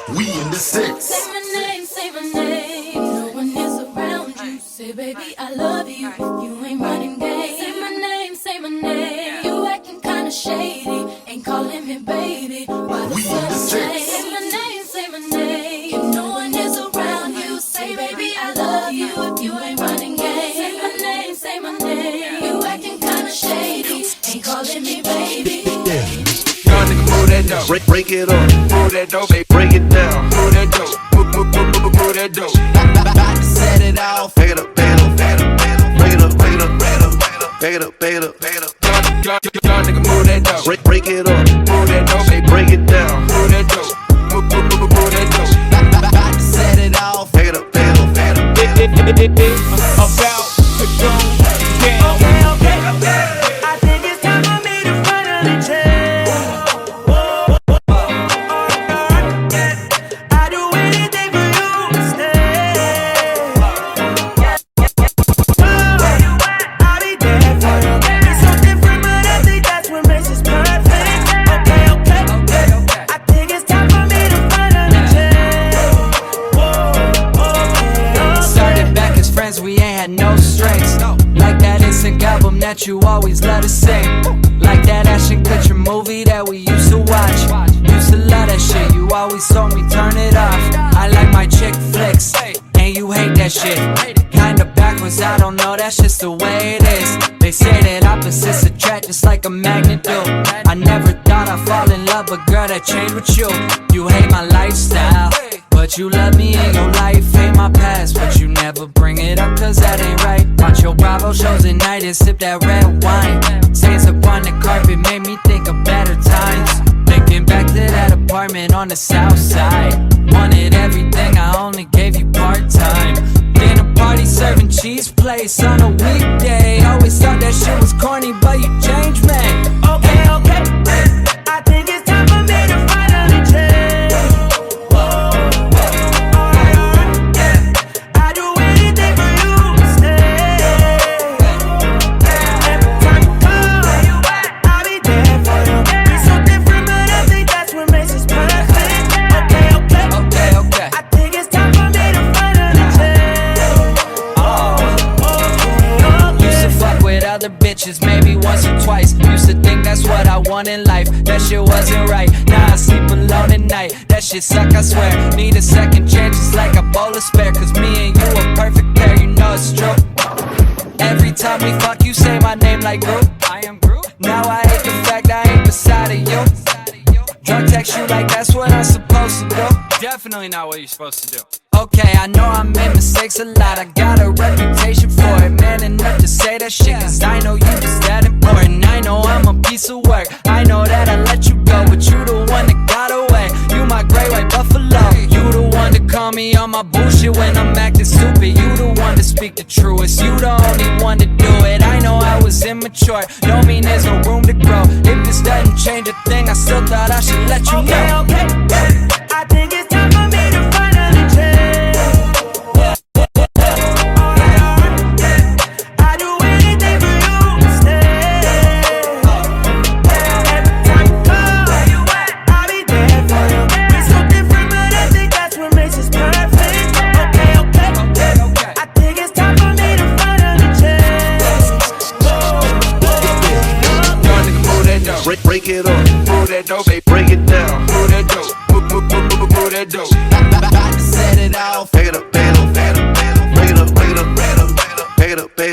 We in the six. Say my name, say my name. No one is around you. Say, baby, I love you. If you ain't running game. Say my name, say my name. You acting kinda shady. Ain't calling me baby. Why the We in the six. say my name, say my name. If no one is around you. Say, baby, I love you. If you ain't running game. Say my name, say my name. You acting kinda shady. Ain't calling me baby. Young nigga, move that dope. Break it up. Move that dope, baby. Break it down. Move that dope. Move that dope. About to set it off. Back it up, back it up, back it up, back it up, back it up, back it up, back it up, back it up, back it up. Young nigga, move that dope. Break it up. Move that dope, baby. Break it down. Move that dope. Move that dope. About to set it off. Back it up, back it up, back it up. About to go down. I think it's time for me to finally change. I do anything for you to stay. I'll be there for you. It's so different, but I think that's what makes us perfect. Okay. I think it's time for me to finally change. Started back as friends, we ain't had no strings. Like that instant album that you always let us sing. Like that Ashton Kutcher movie that we used to watch. Used to love that shit, you always told me turn it off. I like my chick flicks, and you hate that shit. Kinda backwards, I don't know, that's just the way it is. They say that opposites attract just like a magnet do. I never thought I'd fall in love, but girl, that changed with you. You hate my lifestyle, but you love me in your life. Hate my past, but you never bring it up, cause that ain't right. Watch your Bravo shows at night and sip that red wine. Stains upon the carpet made me think of better times. Thinking back to that apartment on the south side. Wanted everything, I only gave you part-time. Dinner party serving cheese plates on a weekday. Always thought that shit was corny, but you changed me. Okay. I think it's time for me to finally change. I do anything for you to stay. Every time you come, I'll be there for you. It's so different, but I think that's what makes us perfect. Okay. I think it's time for me to finally change. Used to fuck with other bitches maybe once or twice. Used to think that's what I want in life. That shit wasn't right. Now I sleep alone at night. That shit suck, I swear. Need a second chance just like a bowl of spare. Cause me and you a perfect pair, you know it's true. Every time we fuck, you say my name like Groot. I am Groot. Now I hate the fact I ain't beside of you. Drunk text you like that's what I'm supposed to do. Definitely not what you're supposed to do. Okay, I know I made mistakes a lot. I got a reputation for it. Man enough to say that shit, cause I know you just that important. I know I'm a piece of work. I know that I let you go, but you the one that got away. You my great white buffalo. You the one to call me on my bullshit when I'm acting stupid. You the one to speak the truest. You the only one to do it. I know I was immature. Don't mean there's no room to grow. If this doesn't change a thing, I still thought I should let you know. Okay. I think it's time for me to finally change. I do anything for you to stay. Every time you come, I'll be there for you. It's so different, but I think that's what makes us perfect. Okay. I think it's time for me to finally change. Young nigga, move that dope. Break it up. Move that dope, baby. Break it down. Move that dope. Move that dope. About to set it off. Back it up, back it up, back it up, back it up. Break it up, break it up, back it up, back it up, back